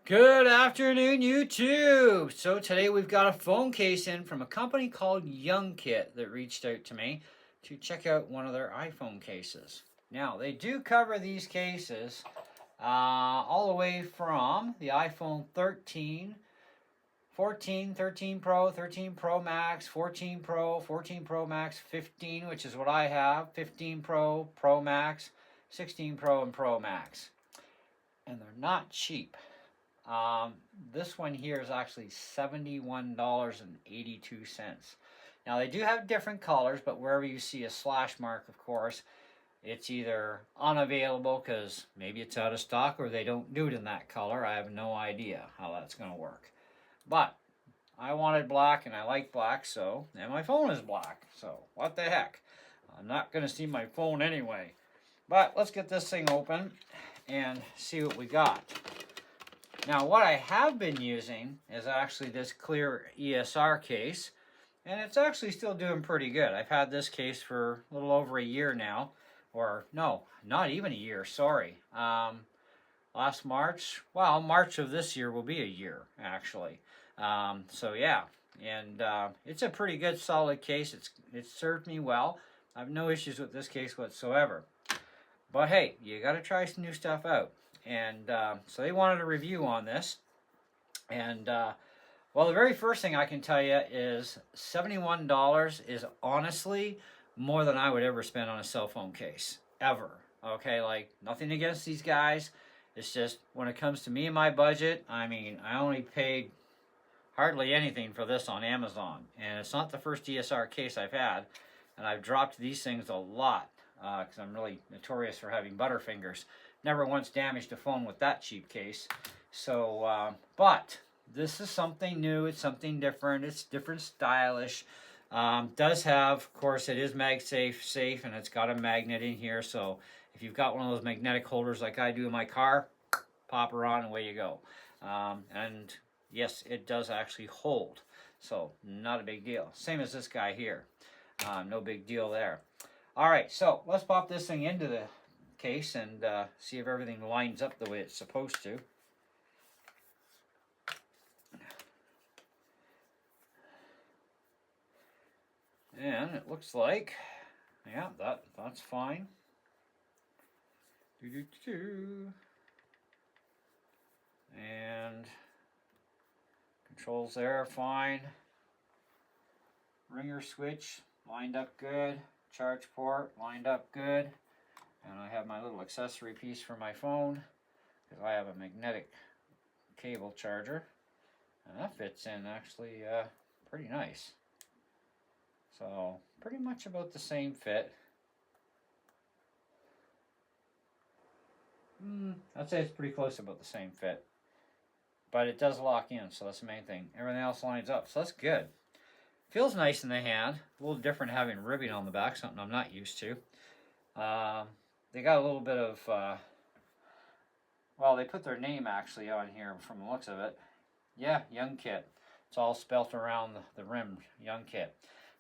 Good afternoon, YouTube. So today we've got a phone case in from a company called Youngkit that reached out to me to check out one of their iPhone cases. Now, they do cover these cases all the way from the iPhone 13, 14, 13 Pro, 13 Pro Max, 14 Pro, 14 Pro Max, 15, which is what I have, 15 Pro, Pro Max, 16 Pro, and Pro Max. And they're not cheap. This one here is actually $71.82. Now they do have different colors, but wherever you see a slash mark, of course, it's either unavailable because maybe it's out of stock or they don't do it in that color. I have no idea how that's going to work. But I wanted black and I like black, and my phone is black, so what the heck. I'm not going to see my phone anyway. But let's get this thing open and see what we got. Now, what I have been using is actually this clear ESR case, and it's actually still doing pretty good. I've had this case for a little over a year now, or no, not even a year, sorry. Last March, well, March of this year will be a year, actually. So yeah, and it's a pretty good, solid case. It's served me well. I have no issues with this case whatsoever. But hey, you got to try some new stuff out. And so they wanted a review on this. And well, the very first thing I can tell you is $71 is honestly more than I would ever spend on a cell phone case, ever. Okay, like nothing against these guys. It's just when it comes to me and my budget, I mean, I only paid hardly anything for this on Amazon. And it's not the first DSR case I've had. And I've dropped these things a lot because I'm really notorious for having butterfingers. Never once damaged a phone with that cheap case. So, but this is something new. It's something different. It's different, stylish. Does have, of course, it is safe, and it's got a magnet in here. So if you've got one of those magnetic holders like I do in my car, pop her on and away you go. And yes, it does actually hold. So not a big deal. Same as this guy here. No big deal there. All right, so let's pop this thing into the case and see if everything lines up the way it's supposed to. And it looks like, yeah, that's fine. And controls there, fine. Ringer switch lined up good. Charge port lined up good. And I have my little accessory piece for my phone because I have a magnetic cable charger. And that fits in actually pretty nice. So pretty much about the same fit. I'd say it's pretty close to about the same fit. But it does lock in, so that's the main thing. Everything else lines up, so that's good. Feels nice in the hand. A little different having ribbing on the back, something I'm not used to. They got a little bit of, well, they put their name actually on here from the looks of it. Yeah, Youngkit. It's all spelt around the rim, Youngkit.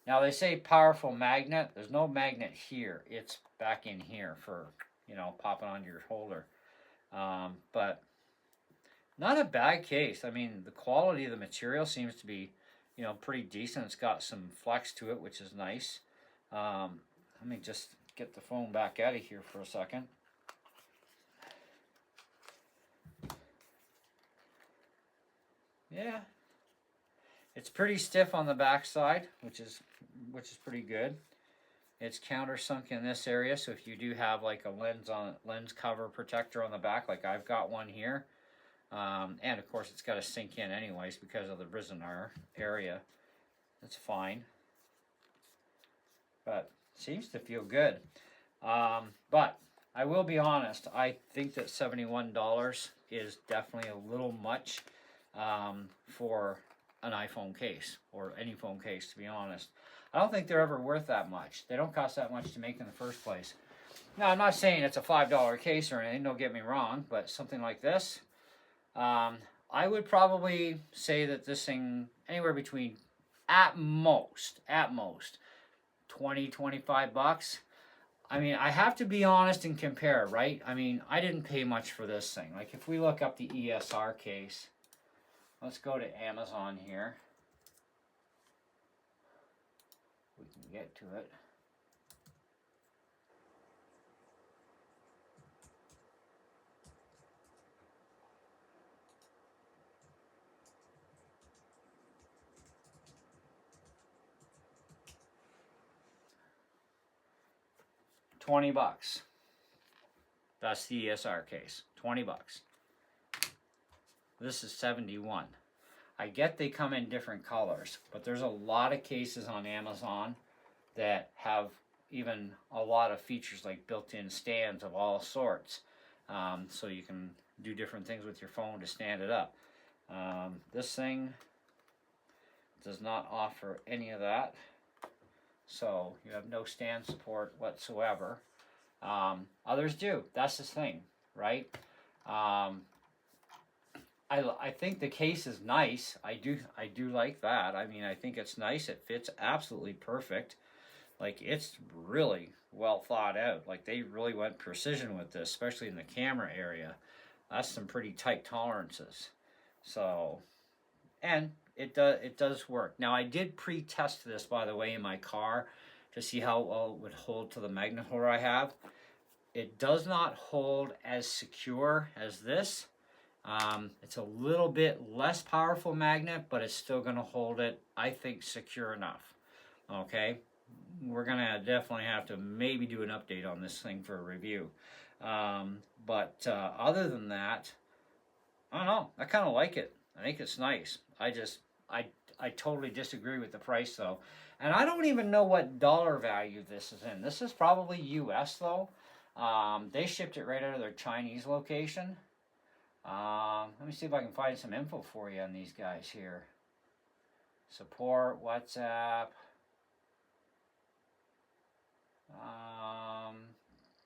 Now they say powerful magnet. There's no magnet here. It's back in here for, popping onto your holder. But not a bad case. I mean, the quality of the material seems to be, pretty decent. It's got some flex to it, which is nice. Let me just get the phone back out of here for a second. Yeah, it's pretty stiff on the back side, which is pretty good. It's countersunk in this area, so if you do have like a lens cover protector on the back, like I've got one here, and of course it's got to sink in anyways because of the Risonar area. That's fine, but seems to feel good. But I will be honest, I think that $71 is definitely a little much for an iPhone case or any phone case, to be honest. I don't think they're ever worth that much. They don't cost that much to make in the first place. Now, I'm not saying it's a $5 case or anything, don't get me wrong, but something like this, I would probably say that this thing, anywhere between, at most, 20, 25 bucks. I mean, I have to be honest and compare, right? I mean, I didn't pay much for this thing. Like, if we look up the ESR case, let's go to Amazon here. We can get to it. $20. That's the ESR case. $20. This is 71. I get they come in different colors, but there's a lot of cases on Amazon that have even a lot of features like built-in stands of all sorts, so you can do different things with your phone to stand it up. This thing does not offer any of that, so you have no stand support whatsoever. Others do. That's the thing, right? I think the case is nice. I do like that. I mean, I think it's nice. It fits absolutely perfect. Like, it's really well thought out. Like, they really went precision with this, especially in the camera area. That's some pretty tight tolerances. So, and it does work. Now, I did pre-test this, by the way, in my car to see how well it would hold to the magnet holder I have. It does not hold as secure as this. It's a little bit less powerful magnet, but it's still going to hold it, I think, secure enough. Okay, we're going to definitely have to maybe do an update on this thing for a review. But other than that, I don't know. I kind of like it. I think it's nice. I totally disagree with the price, though. And I don't even know what dollar value this is in. This is probably US, though. They shipped it right out of their Chinese location. Let me see if I can find some info for you on these guys here. Support, WhatsApp.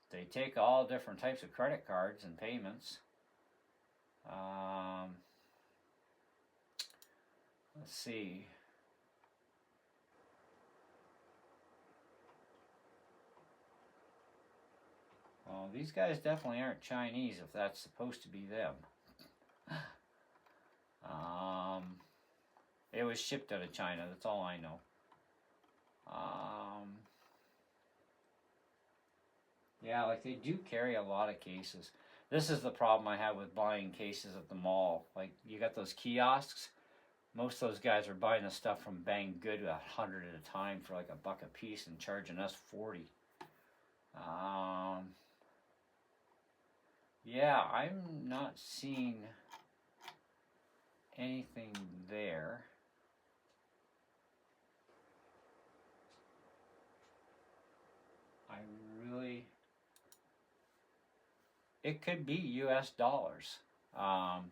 They take all different types of credit cards and payments. Let's see. Well, these guys definitely aren't Chinese if that's supposed to be them. It was shipped out of China, that's all I know. Yeah, like they do carry a lot of cases. This is the problem I have with buying cases at the mall. Like, you got those kiosks. Most of those guys are buying the stuff from Bang Good 100 at a time for like $1 a piece and charging us 40. Yeah, I'm not seeing anything there. It could be US dollars.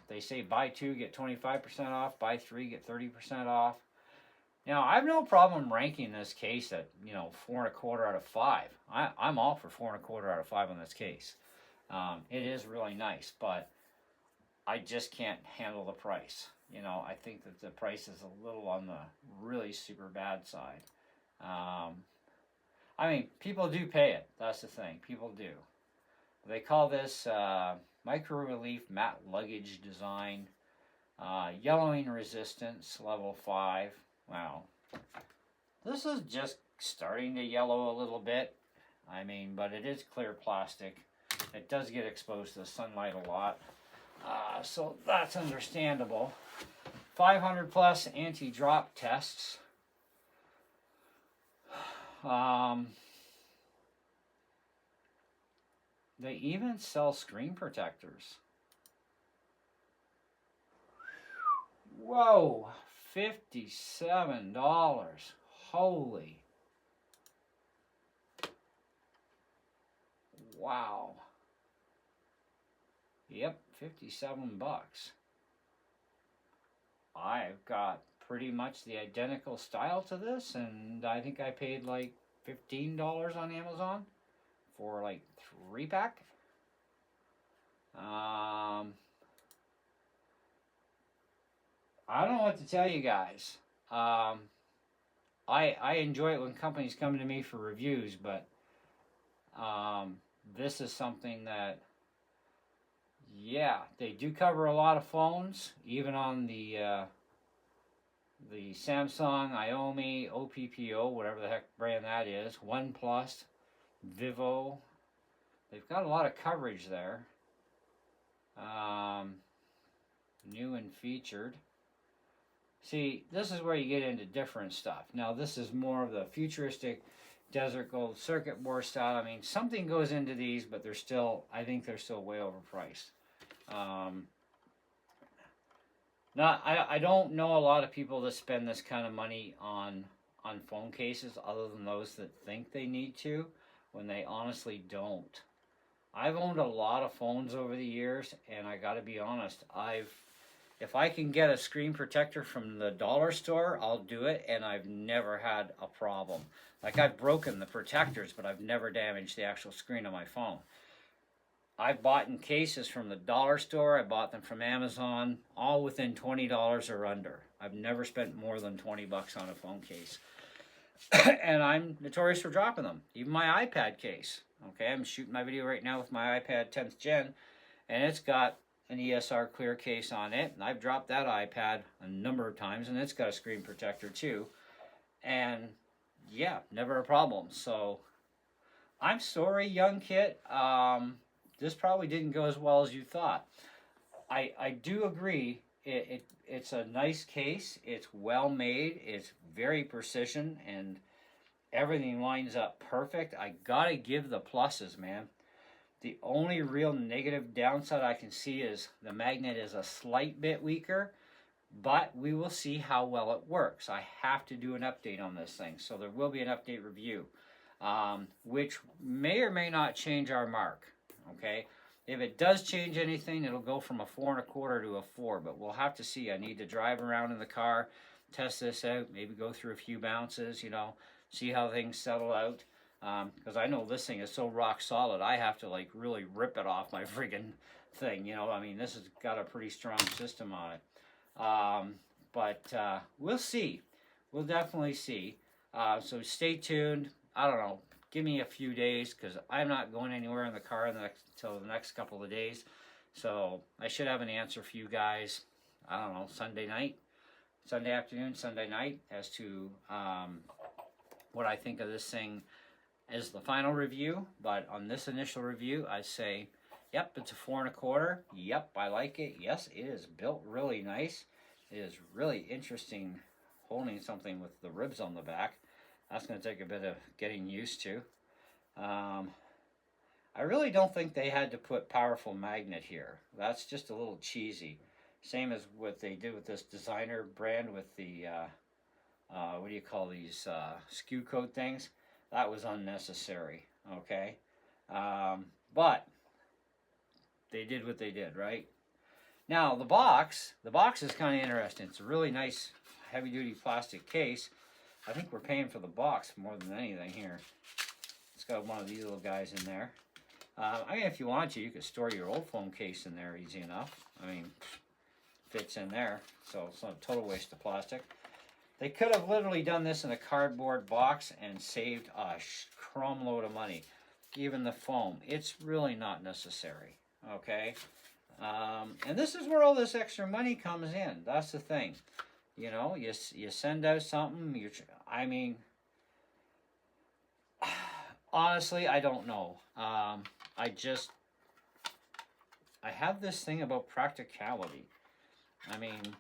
They say buy 2, get 25% off, buy 3, get 30% off. Now, I have no problem ranking this case at, 4.25 out of 5. I'm all for 4.25 out of 5 on this case. It is really nice, but I just can't handle the price. I think that the price is a little on the really super bad side. I mean, people do pay it. That's the thing. People do. They call this micro relief matte luggage design, yellowing resistance level 5. Wow, this is just starting to yellow a little bit. I mean, but it is clear plastic. It does get exposed to the sunlight a lot, so that's understandable. 500 plus anti-drop tests. They even sell screen protectors. Whoa, $57. Holy. Wow. Yep, 57 bucks. I've got pretty much the identical style to this, and I think I paid like $15 on Amazon for like 3-pack. I don't know what to tell you guys. I enjoy it when companies come to me for reviews, but This is something that, yeah, they do cover a lot of phones, even on the Samsung, Xiaomi, OPPO, whatever the heck brand that is, OnePlus, Vivo. They've got a lot of coverage there. Um, New and featured. See, this is where you get into different stuff. Now, this is more of the futuristic desert gold circuit board style. I mean, something goes into these, but they're still, I think they're still way overpriced. I don't know a lot of people that spend this kind of money on phone cases, other than those that think they need to, when they honestly don't. I've owned a lot of phones over the years, and I got to be honest, if I can get a screen protector from the dollar store, I'll do it, and I've never had a problem. Like, I've broken the protectors, but I've never damaged the actual screen of my phone. I've bought in cases from the dollar store, I bought them from Amazon, all within $20 or under. I've never spent more than 20 bucks on a phone case. And I'm notorious for dropping them. Even my iPad case. Okay, I'm shooting my video right now with my iPad 10th gen, and it's got an ESR clear case on it, and I've dropped that iPad a number of times, and it's got a screen protector too, and yeah, never a problem. So I'm sorry, Youngkit, this probably didn't go as well as you thought. I do agree, it's a nice case, it's well made, it's very precision, and everything lines up perfect. I gotta give the pluses, man. The only real negative downside I can see is the magnet is a slight bit weaker, but we will see how well it works. I have to do an update on this thing, so there will be an update review, which may or may not change our mark, okay? If it does change anything, it'll go from a 4.25 to a 4, but we'll have to see. I need to drive around in the car, test this out, maybe go through a few bounces, see how things settle out. Because I know this thing is so rock solid, I have to like really rip it off my friggin' thing. I mean, this has got a pretty strong system on it. But we'll see. We'll definitely see. So stay tuned. I don't know. Give me a few days, because I'm not going anywhere in the car until the next couple of days. So I should have an answer for you guys, I don't know, Sunday afternoon, Sunday night, as to what I think of this thing as the final review. But on this initial review, I say, yep, it's a 4.25. Yep, I like it. Yes, it is built really nice. It is really interesting holding something with the ribs on the back. That's going to take a bit of getting used to. I really don't think they had to put powerful magnet here. That's just a little cheesy. Same as what they did with this designer brand with the, what do you call these, SKU code things? That was unnecessary, okay? But they did what they did, right? Now, the box is kind of interesting. It's a really nice heavy-duty plastic case. I think we're paying for the box more than anything here. It's got one of these little guys in there. I mean, if you want to, you could store your old phone case in there easy enough. I mean, fits in there, so it's not a total waste of plastic. They could have literally done this in a cardboard box and saved a crumb load of money. Even the foam, it's really not necessary, okay? And this is where all this extra money comes in. That's the thing. You send out something, I mean, honestly, I don't know. I have this thing about practicality. I mean,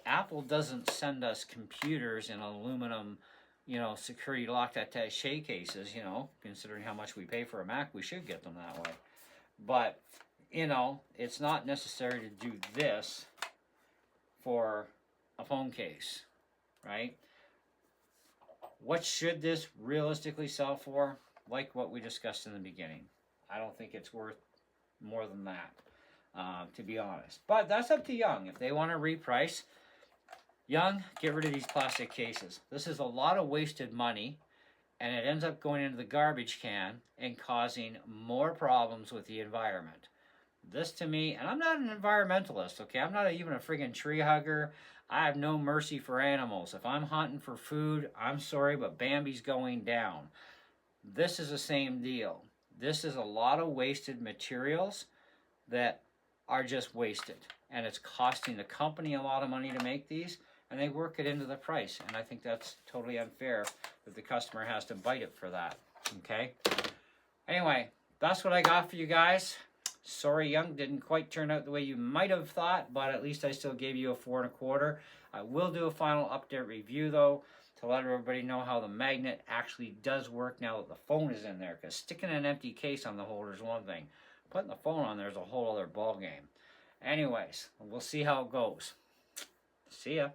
Apple doesn't send us computers in aluminum, security locked attaché cases, considering how much we pay for a Mac, we should get them that way. But, it's not necessary to do this for a phone case, right? What should this realistically sell for? Like what we discussed in the beginning. I don't think it's worth more than that, to be honest. But that's up to Young. If they want to reprice, Young, get rid of these plastic cases. This is a lot of wasted money, and it ends up going into the garbage can and causing more problems with the environment. This to me, and I'm not an environmentalist, okay? I'm not even a friggin' tree hugger. I have no mercy for animals. If I'm hunting for food, I'm sorry, but Bambi's going down. This is the same deal. This is a lot of wasted materials that are just wasted, and it's costing the company a lot of money to make these, and they work it into the price, and I think that's totally unfair that the customer has to bite it for that. Okay, anyway, that's what I got for you guys. Sorry, Young didn't quite turn out the way you might have thought, but at least I still gave you a 4 1/4. I will do a final update review though, to let everybody know how the magnet actually does work now that the phone is in there, because sticking an empty case on the holder is one thing. Putting the phone on there is a whole other ball game. Anyways, we'll see how it goes. See ya.